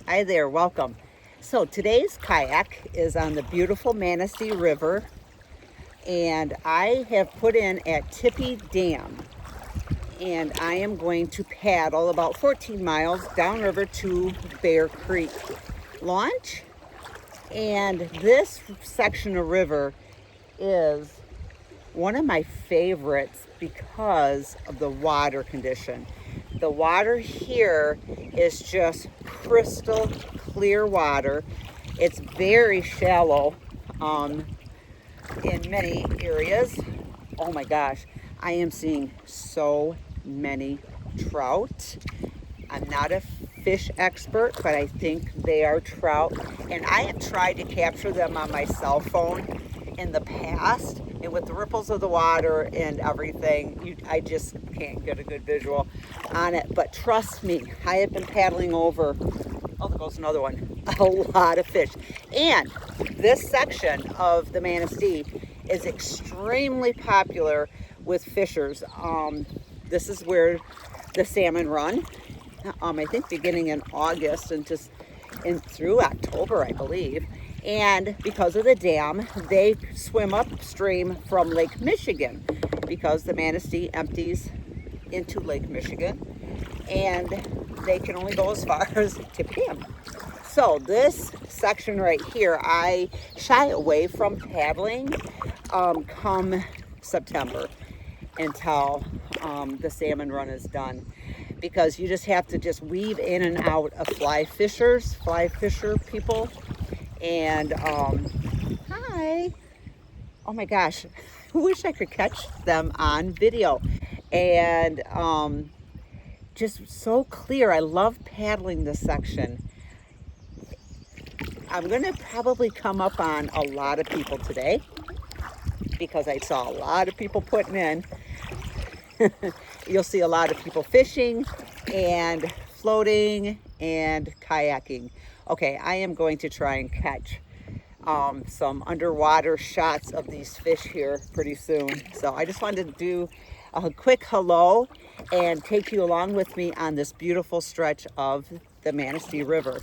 Hi there, welcome. So today's kayak is on the beautiful Manistee River, and I have put in at Tippy Dam, and I am going to paddle about 14 miles downriver to Bear Creek launch. And this section of river is one of my favorites because of the water condition. The water here is just crystal clear water. It's very shallow in many areas. Oh my gosh, I am seeing so many trout. I'm not a fish expert, but I think they are trout. And I have tried to capture them on my cell phone in the past. And with the ripples of the water and everything, I just can't get a good visual on it. But trust me, I have been paddling over, oh, there goes another one, a lot of fish. And this section of the Manistee is extremely popular with fishers. This is where the salmon run. I think beginning in August and just through October, I believe. And because of the dam, they swim upstream from Lake Michigan because the Manistee empties into Lake Michigan, and they can only go as far as Tippy Dam. So this section right here, I shy away from paddling come September until the salmon run is done, because you just have to just weave in and out of fly fisher people. And hi, oh my gosh, I wish I could catch them on video. And just so clear. I love paddling this section. I'm gonna probably come up on a lot of people today because I saw a lot of people putting in. You'll see a lot of people fishing and floating and kayaking. Okay, I am going to try and catch some underwater shots of these fish here pretty soon. So I just wanted to do a quick hello and take you along with me on this beautiful stretch of the Manistee River.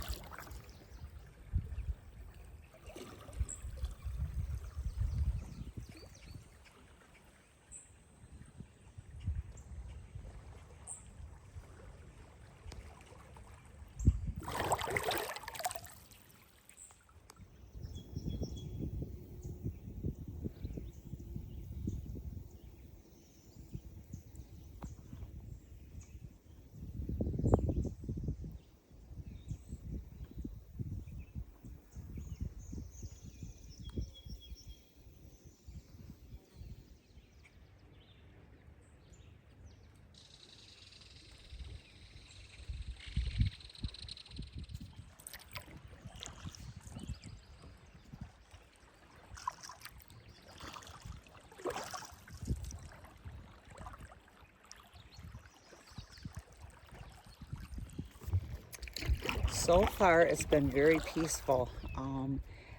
So far, it's been very peaceful.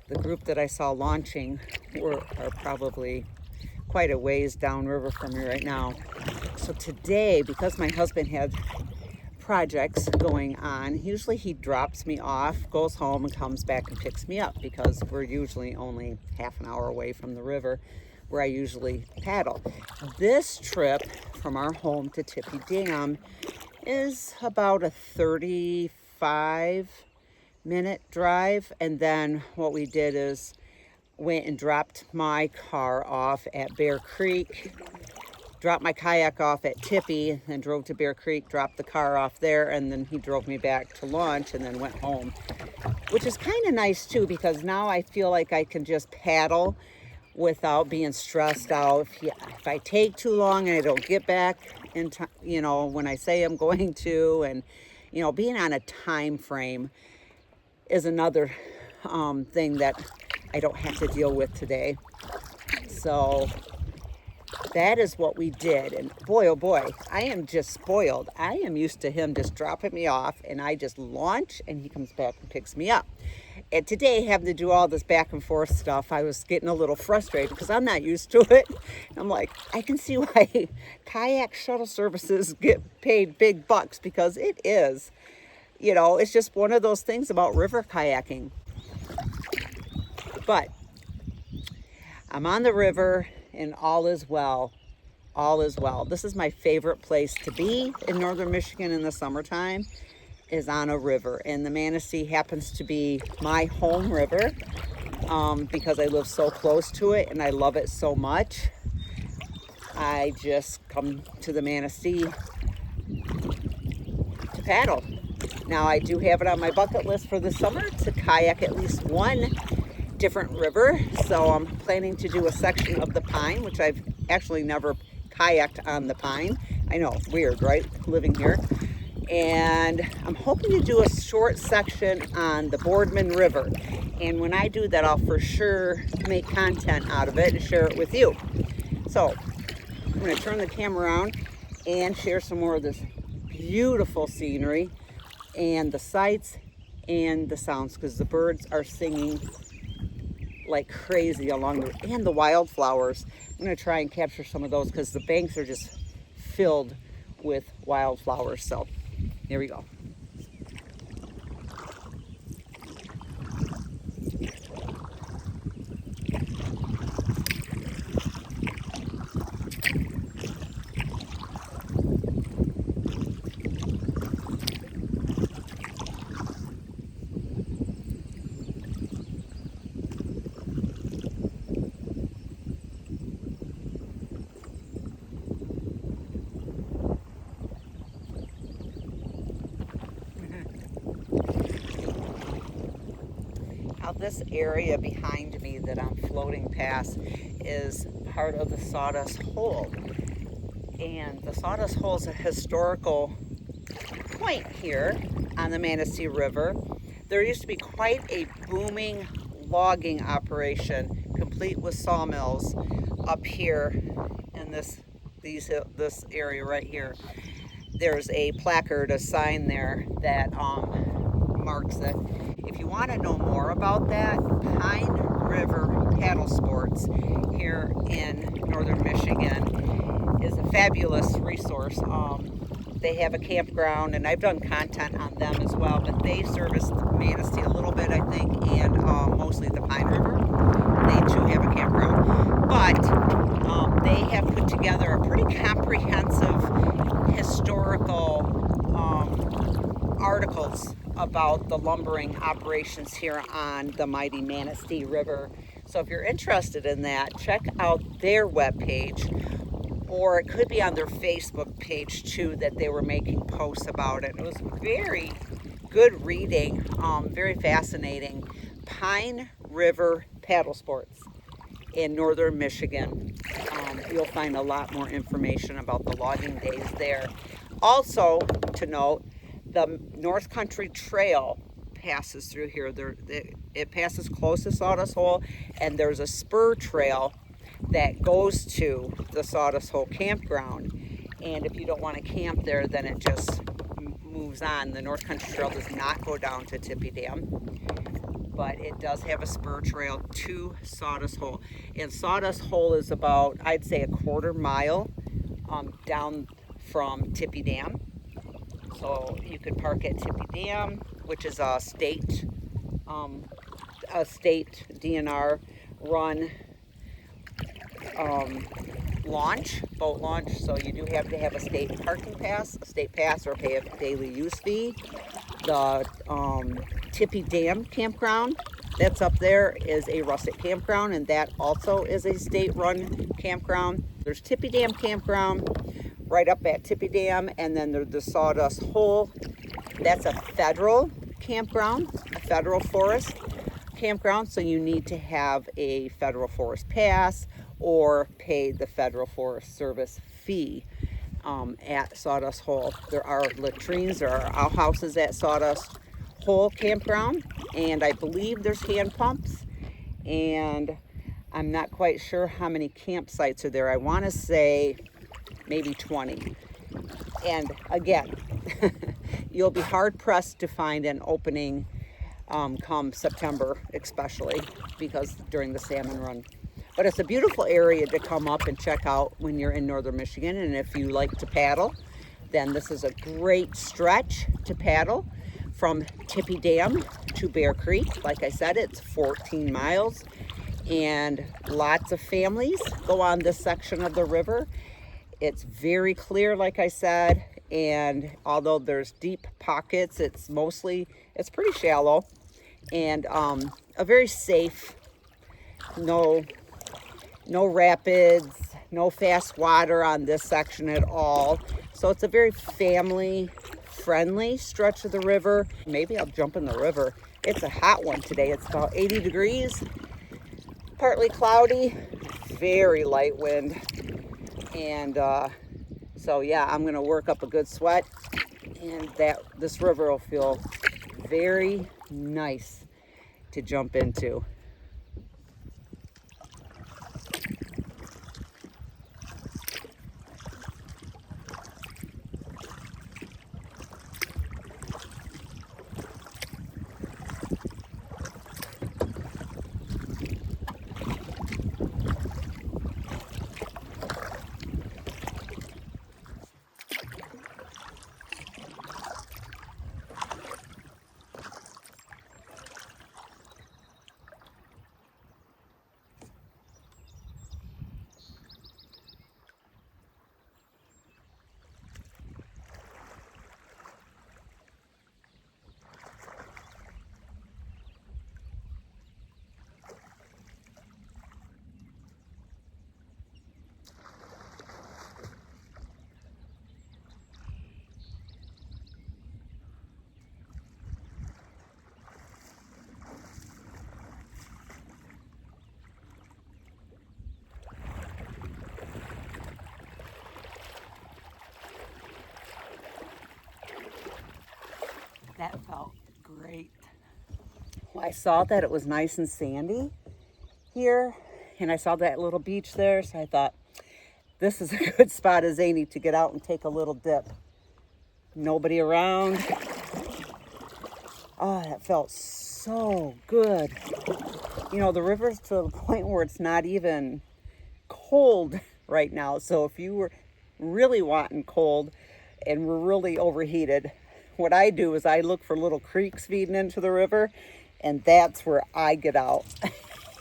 The group that I saw launching are probably quite a ways downriver from me right now. So today, because my husband had projects going on, usually he drops me off, goes home, and comes back and picks me up because we're usually only half an hour away from the river where I usually paddle. This trip from our home to Tippy Dam is about a 35-minute drive. And then what we did is went and dropped my car off at Bear Creek, dropped my kayak off at Tippy, and drove to Bear Creek, dropped the car off there, and then he drove me back to lunch and then went home, which is kind of nice too, because now I feel like I can just paddle without being stressed out. If I take too long and I don't get back in time, when I say I'm going to, and being on a time frame is another thing that I don't have to deal with today. So that is what we did. And boy, oh boy, I am just spoiled. I am used to him just dropping me off and I just launch and he comes back and picks me up. And today, having to do all this back and forth stuff, I was getting a little frustrated because I'm not used to it. I'm like, I can see why kayak shuttle services get paid big bucks, because it is, You know, it's just one of those things about river kayaking. But I'm on the river and all is well. All is well. This is my favorite place to be in northern Michigan in the summertime, is on a river. And the Manistee happens to be my home river because I live so close to it and I love it so much. I just come to the Manistee to paddle. Now I do have it on my bucket list for the summer to kayak at least one different river. So I'm planning to do a section of the Pine, which I've actually never kayaked on the Pine. I know, weird, right? Living here. And I'm hoping to do a short section on the Boardman River. And when I do that, I'll for sure make content out of it and share it with you. So I'm going to turn the camera around and share some more of this beautiful scenery and the sights and the sounds, because the birds are singing like crazy along the, and the wildflowers. I'm going to try and capture some of those because the banks are just filled with wildflowers. So here we go. Now this area behind me that I'm floating past is part of the Sawdust Hole. And the Sawdust Hole is a historical point here on the Manistee River. There used to be quite a booming logging operation, complete with sawmills, up here in this area right here. There's a placard, a sign there that marks it. If you want to know more about that, Pine River Paddle Sports here in northern Michigan is a fabulous resource. They have a campground, and I've done content on them as well, but they service Manistee a little bit, I think, and mostly the Pine River. They too have a campground, but they have put together a pretty comprehensive historical articles about the lumbering operations here on the mighty Manistee River. So if you're interested in that, check out their webpage, or it could be on their Facebook page too, that they were making posts about it. It was very good reading, very fascinating. Pine River Paddle Sports in northern Michigan. You'll find a lot more information about the logging days there. Also to note, the North Country Trail passes through here. It passes close to Sawdust Hole, and there's a spur trail that goes to the Sawdust Hole campground. And if you don't want to camp there, then it just moves on. The North Country Trail does not go down to Tippy Dam, but it does have a spur trail to Sawdust Hole. And Sawdust Hole is about, I'd say, a quarter mile down from Tippy Dam. So you could park at Tippy Dam, which is a state DNR run boat launch. So you do have to have a state parking pass, or pay a daily use fee. The Tippy Dam campground that's up there is a rustic campground, and that also is a state-run campground. There's Tippy Dam campground right up at Tippy Dam, and then there's the Sawdust Hole. That's a federal campground, a federal forest campground, so you need to have a federal forest pass or pay the federal forest service fee at Sawdust Hole. There are latrines, there are outhouses at Sawdust Hole campground, and I believe there's hand pumps, and I'm not quite sure how many campsites are there. I want to say maybe 20. And again, you'll be hard pressed to find an opening come September, especially because during the salmon run. But it's a beautiful area to come up and check out when you're in northern Michigan. And if you like to paddle, then this is a great stretch to paddle from Tippy Dam to Bear Creek. Like I said, it's 14 miles, and lots of families go on this section of the river. It's very clear, like I said, and although there's deep pockets, it's pretty shallow, and a very safe, no rapids, no fast water on this section at all. So it's a very family friendly stretch of the river. Maybe I'll jump in the river. It's a hot one today. It's about 80 degrees, partly cloudy, very light wind. And so yeah, I'm gonna work up a good sweat, and this river will feel very nice to jump into. That felt great. Well, I saw that it was nice and sandy here, and I saw that little beach there, so I thought, this is a good spot as Zany to get out and take a little dip. Nobody around. Oh, that felt so good. You know, the river's to the point where it's not even cold right now, so if you were really wanting cold and were really overheated, what I do is I look for little creeks feeding into the river, and that's where I get out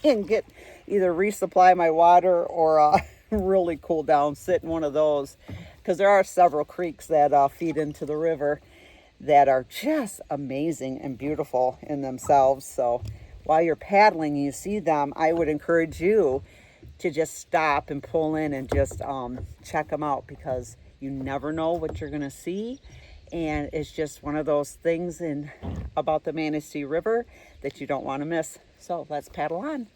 and get either resupply my water or really cool down, sit in one of those, because there are several creeks that feed into the river that are just amazing and beautiful in themselves. So while you're paddling, you see them, I would encourage you to just stop and pull in and just check them out, because you never know what you're gonna see. And it's just one of those things about the Manistee River that you don't want to miss. So let's paddle on.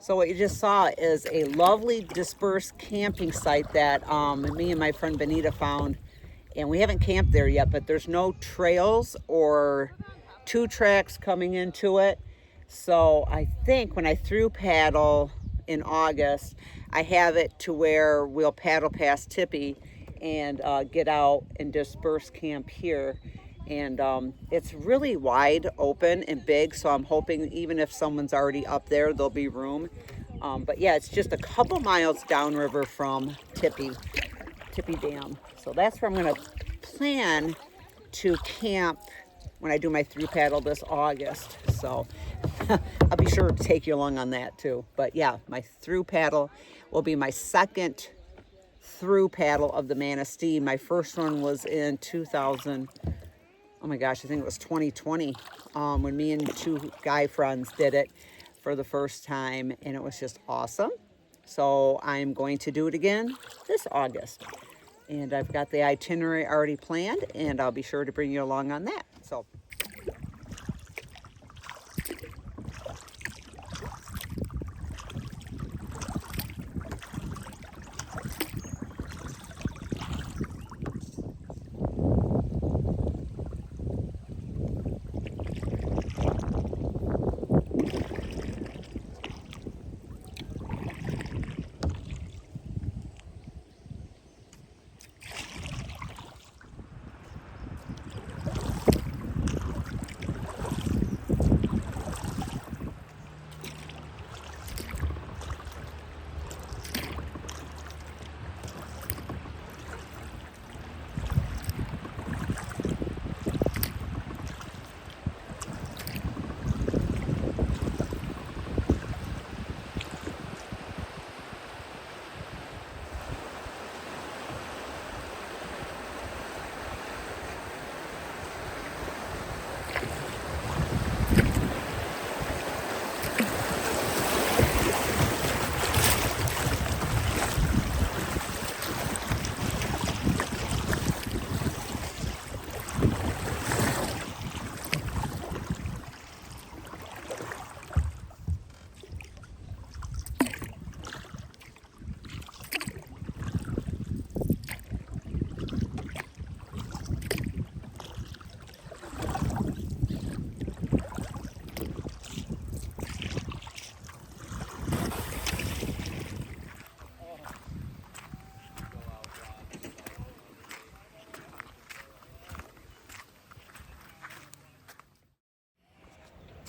So what you just saw is a lovely dispersed camping site that me and my friend Benita found. And we haven't camped there yet, but there's no trails or two tracks coming into it. So I think when I through paddle in August, I have it to where we'll paddle past Tippy and get out and disperse camp here. And it's really wide open and big, so I'm hoping even if someone's already up there, there'll be room. But yeah, it's just a couple miles downriver from Tippy Dam. So that's where I'm gonna plan to camp when I do my through paddle this August. So I'll be sure to take you along on that too. But yeah, my through paddle will be my second through paddle of the Manistee. My first one was in 2000. Oh my gosh, I think it was 2020 when me and two guy friends did it for the first time, and it was just awesome. So I'm going to do it again this August. And I've got the itinerary already planned, and I'll be sure to bring you along on that. So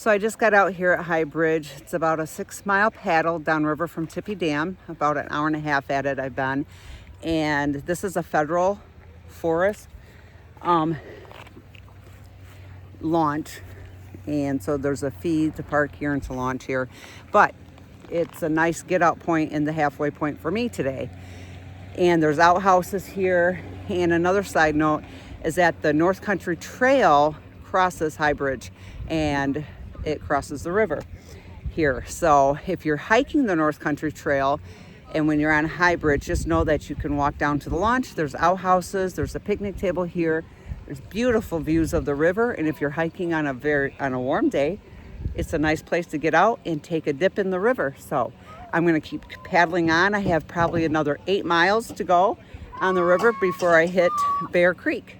So I just got out here at High Bridge. It's about a 6-mile paddle downriver from Tippy Dam. About an hour and a half at it I've been. And this is a federal forest launch. And so there's a fee to park here and to launch here. But it's a nice get out point and the halfway point for me today. And there's outhouses here. And another side note is that the North Country Trail crosses High Bridge and it crosses the river here. So if you're hiking the North Country Trail and when you're on High Bridge, just know that you can walk down to the launch. There's outhouses, there's a picnic table here. There's beautiful views of the river. And if you're hiking on a warm day, it's a nice place to get out and take a dip in the river. So I'm gonna keep paddling on. I have probably another 8 miles to go on the river before I hit Bear Creek.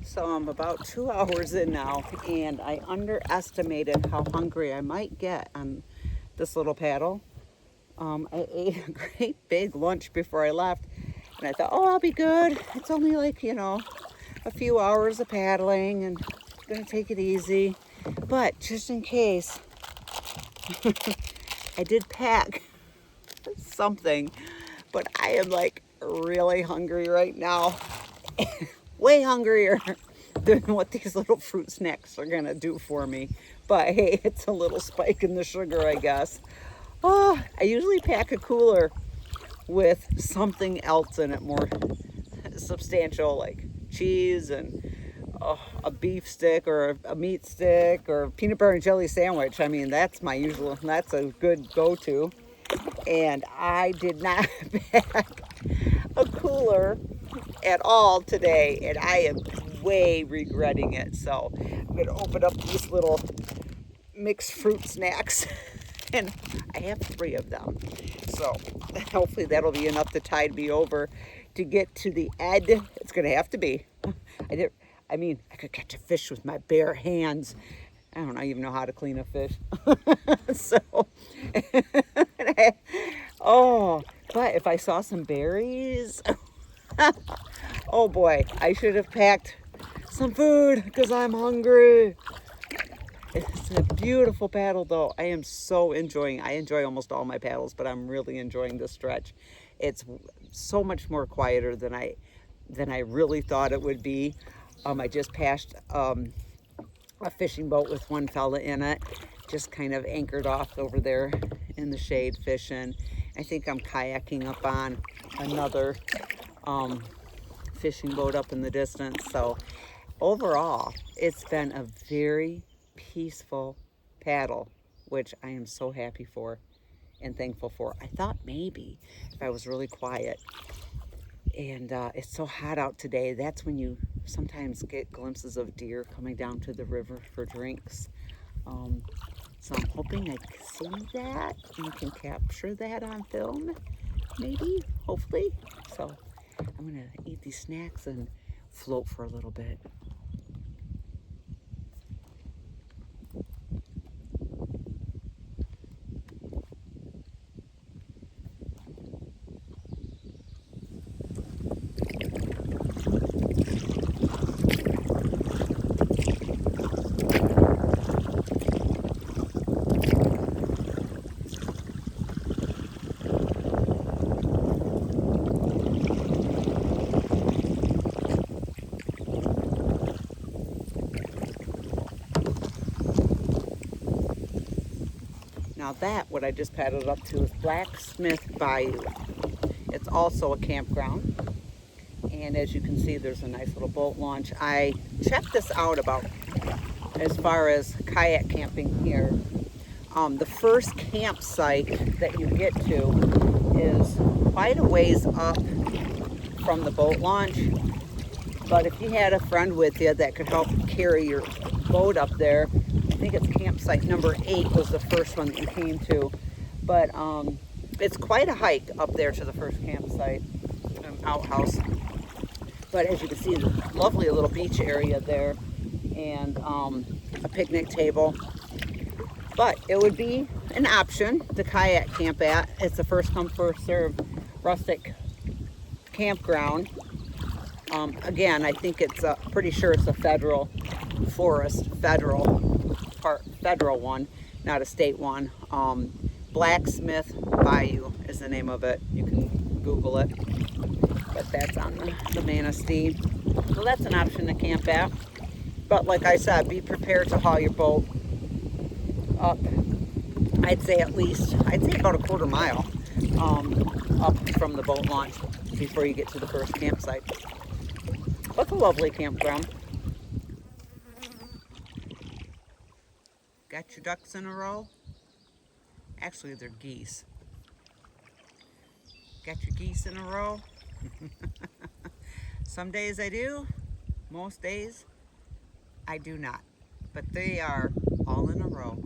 So I'm about 2 hours in now, and I underestimated how hungry I might get on this little paddle. I ate a great big lunch before I left, and I thought, oh, I'll be good. It's only like, a few hours of paddling, and I'm gonna take it easy. But just in case, I did pack something, but I am like really hungry right now. Way hungrier than what these little fruit snacks are gonna do for me. But hey, it's a little spike in the sugar, I guess. Oh, I usually pack a cooler with something else in it more substantial, like cheese and a beef stick or a meat stick or peanut butter and jelly sandwich. I mean, that's a good go-to. And I did not pack a cooler at all today, and I am way regretting it. So I'm gonna open up these little mixed fruit snacks and I have 3 of them, so hopefully that'll be enough to tide me over to get to the end. It's gonna have to be. I could catch a fish with my bare hands. I don't even know how to clean a fish. So but if I saw some berries, oh boy, I should have packed some food because I'm hungry. It's a beautiful paddle though. I am so enjoying. I enjoy almost all my paddles, but I'm really enjoying this stretch. It's so much more quieter than I really thought it would be. I just passed a fishing boat with one fella in it, just kind of anchored off over there in the shade fishing. I think I'm kayaking up on another fishing boat up in the distance. So overall, it's been a very peaceful paddle, which I am so happy for and thankful for. I thought maybe if I was really quiet, and it's so hot out today, that's when you sometimes get glimpses of deer coming down to the river for drinks. So I'm hoping I can see that and can capture that on film, maybe, hopefully. So I'm gonna eat these snacks and float for a little bit. Now that, what I just paddled up to, is Blacksmith Bayou. It's also a campground. And as you can see, there's a nice little boat launch. I checked this out about as far as kayak camping here. The first campsite that you get to is quite a ways up from the boat launch. But if you had a friend with you that could help carry your boat up there, I think it's campsite number 8 was the first one that you came to. But it's quite a hike up there to the first campsite, outhouse. But as you can see, there's a lovely little beach area there and a picnic table. But it would be an option to kayak camp at. It's a first come, first serve rustic campground. Again, I think it's pretty sure it's a federal forest, federal park. federal one, not a state one. Blacksmith Bayou is the name of it. You can Google it. But that's on the Manistee. So that's an option to camp at. But like I said, be prepared to haul your boat up. I'd say about a quarter mile up from the boat launch before you get to the first campsite. But it's a lovely campground. Got your ducks in a row? Actually, they're geese. Got your geese in a row? Some days I do, most days I do not. But they are all in a row.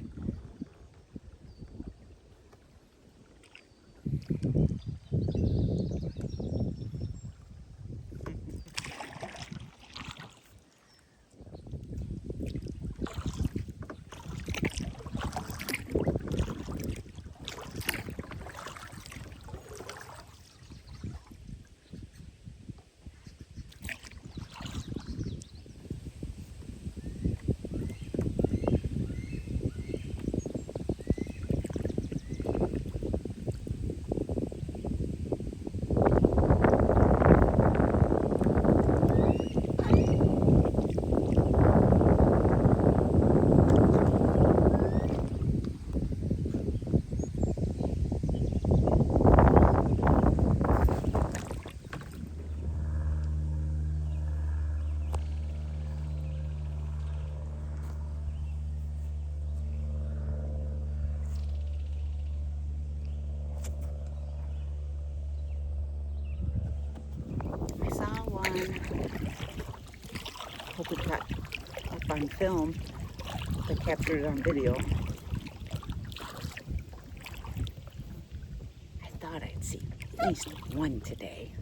I saw one. Hope it got up on film. I captured it on video. I thought I'd see at least one today.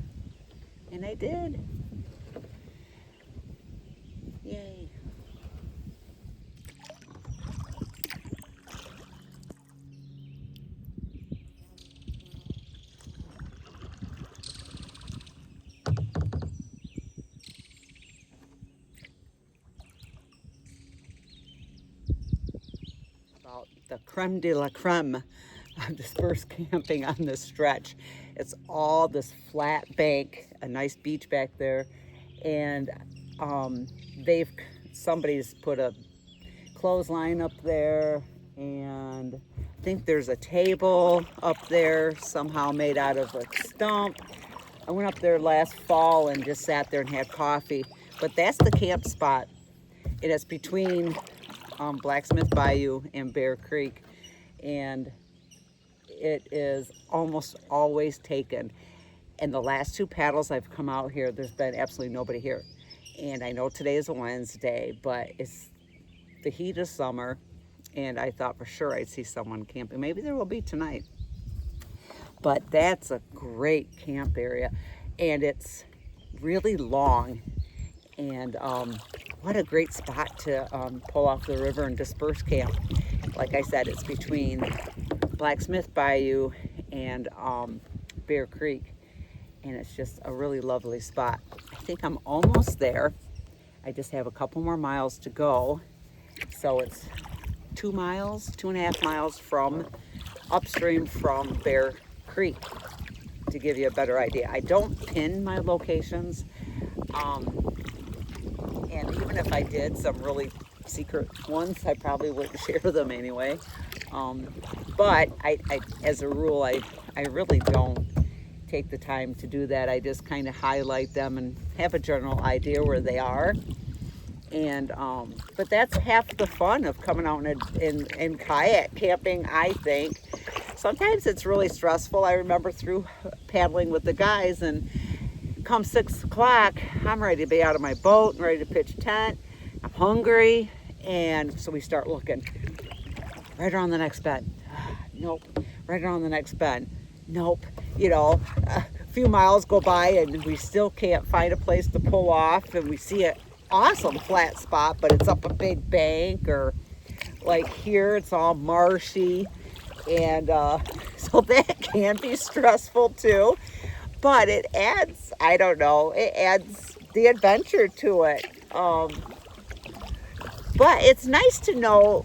And I did. Yay. About the creme de la creme of dispersed camping on this stretch. It's all this flat bank, a nice beach back there, and somebody's put a clothesline up there, and I think there's a table up there somehow made out of a stump. I went up there last fall and just sat there and had coffee, but that's the camp spot. It is between Blacksmith Bayou and Bear Creek, and it is almost always taken. And the last two paddles I've come out here, there's been absolutely nobody here. And I know today is a Wednesday, but it's the heat of summer, and I thought for sure I'd see someone camping. Maybe there will be tonight. But that's a great camp area, and it's really long. And what a great spot to pull off the river and disperse camp. Like I said, it's between Blacksmith Bayou and Bear Creek, and it's just a really lovely spot. I think I'm almost there. I just have a couple more miles to go. So it's 2.5 miles from upstream from Bear Creek, to give you a better idea. I don't pin my locations. And even if I did some really secret ones, I probably wouldn't share them anyway. But I as a rule, I really don't take the time to do that. I just kind of highlight them and have a general idea where they are. And but that's half the fun of coming out in kayak camping, I think. Sometimes it's really stressful. I remember through paddling with the guys, and come 6 o'clock, I'm ready to be out of my boat and ready to pitch a tent. I'm hungry, and so we start looking. Right around the next bend. Nope. Right around the next bend. Nope. You know, a few miles go by and we still can't find a place to pull off, and we see an awesome flat spot, but it's up a big bank, or like here, it's all marshy. And so that can be stressful too. But it adds, I don't know, it adds the adventure to it. But it's nice to know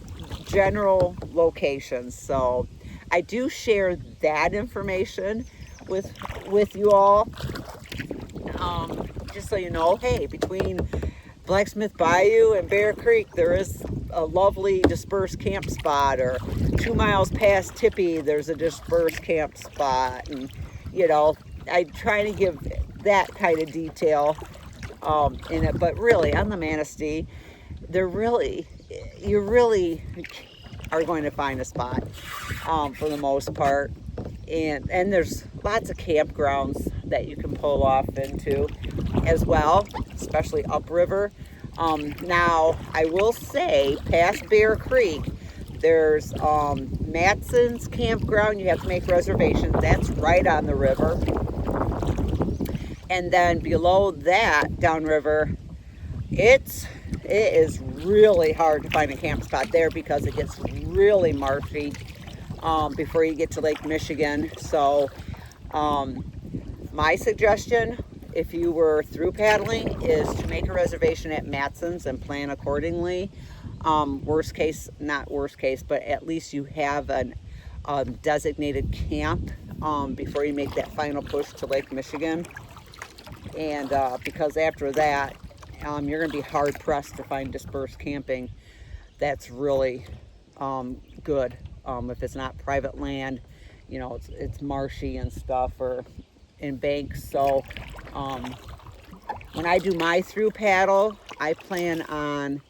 general locations. So I do share that information with you all. Just so you know, hey, between Blacksmith Bayou and Bear Creek, there is a lovely dispersed camp spot, or 2 miles past Tippy, there's a dispersed camp spot. And, you know, I try to give that kind of detail in it. But really, on the Manistee, you really are going to find a spot for the most part. And there's lots of campgrounds that you can pull off into as well, especially upriver. Now, I will say, past Bear Creek, there's Matson's campground. You have to make reservations. That's right on the river. And then below that, downriver, it is really hard to find a camp spot there because it gets really marshy before you get to Lake Michigan. So my suggestion, if you were through paddling, is to make a reservation at Matson's and plan accordingly. Worst case, not worst case, but at least you have an designated camp before you make that final push to Lake Michigan. And because after that, you're going to be hard pressed to find dispersed camping that's really good. If it's not private land, you know, it's marshy and stuff, or in banks. So when I do my through paddle, I plan on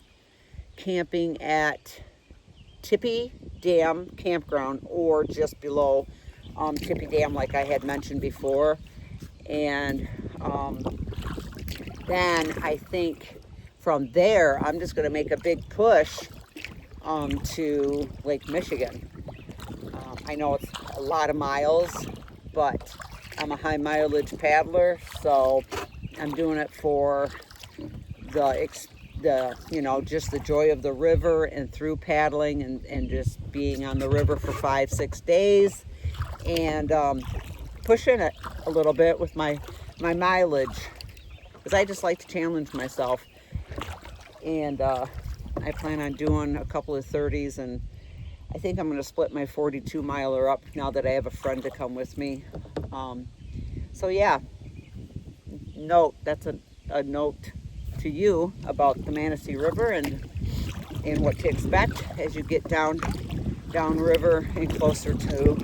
camping at Tippy Dam campground, or just below Tippy Dam, like I had mentioned before. And then I think from there, I'm just going to make a big push to Lake Michigan. I know it's a lot of miles, but I'm a high mileage paddler, so I'm doing it for the you know, just the joy of the river and through paddling and just being on the river for 5-6 days, and pushing it a little bit with my mileage, because I just like to challenge myself. And I plan on doing a couple of 30s, and I think I'm going to split my 42 miler up now that I have a friend to come with me. So yeah, that's a note to you about the Manistee River and what to expect as you get down river and closer to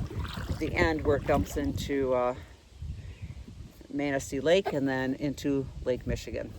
the end where it dumps into Manistee Lake and then into Lake Michigan.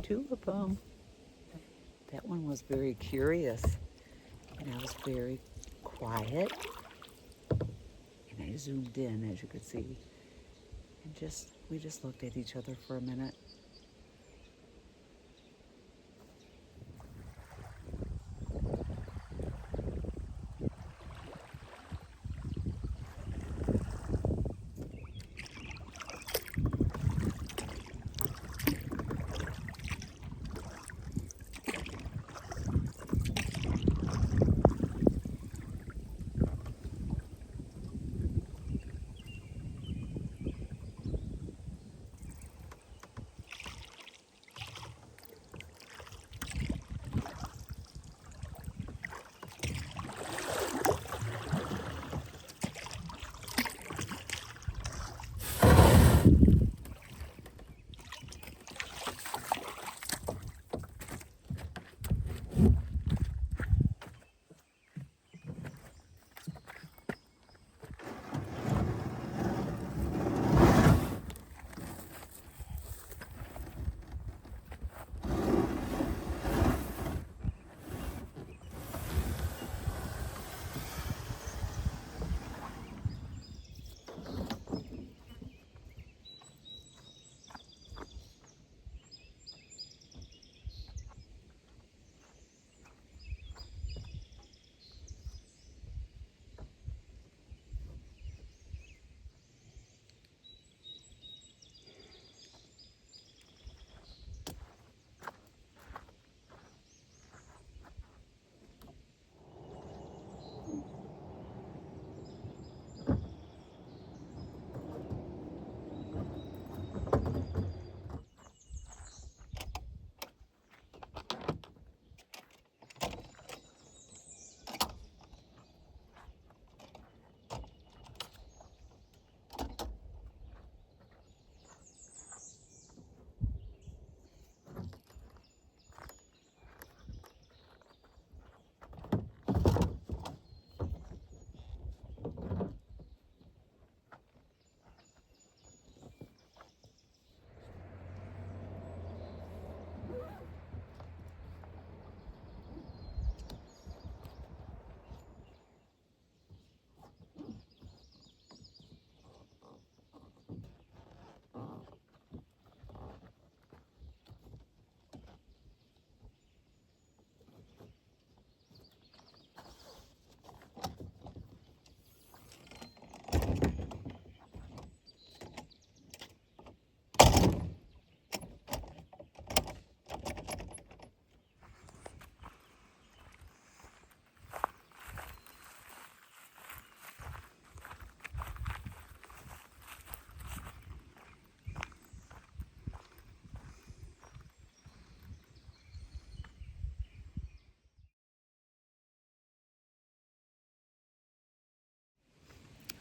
Two of them. That one was very curious, and I was very quiet, and I zoomed in, as you could see, and we just looked at each other for a minute.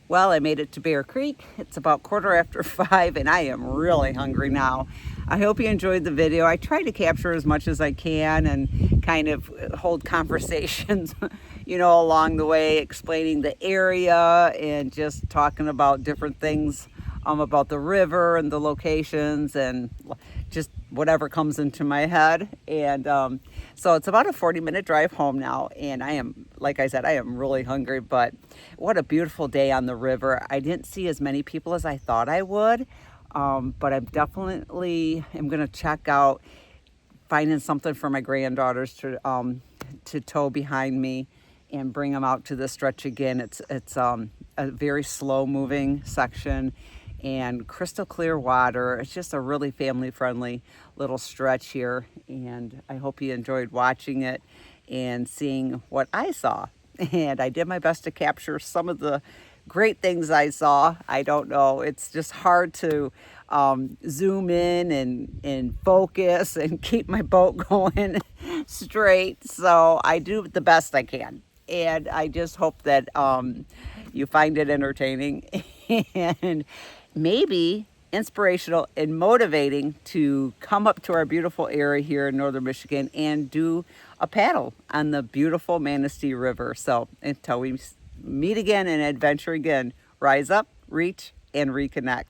Well, I made it to Bear Creek. It's about 5:15 and I am really hungry now. I hope you enjoyed the video. I try to capture as much as I can and kind of hold conversations, along the way, explaining the area and just talking about different things, about the river and the locations and just whatever comes into my head. And so it's about a 40-minute drive home now, and I am, like I said, I am really hungry. But what a beautiful day on the river. I didn't see as many people as I thought I would, but I'm definitely going to check out finding something for my granddaughters to tow behind me and bring them out to the stretch again. It's a very slow moving section and crystal clear water. It's just a really family friendly little stretch here, and I hope you enjoyed watching it and seeing what I saw. And I did my best to capture some of the great things I saw. I don't know, it's just hard to zoom in and focus and keep my boat going straight, so I do the best I can, and I just hope that you find it entertaining and maybe inspirational and motivating to come up to our beautiful area here in northern Michigan and do a paddle on the beautiful Manistee River. So until we meet again and adventure again, rise up, reach, and reconnect.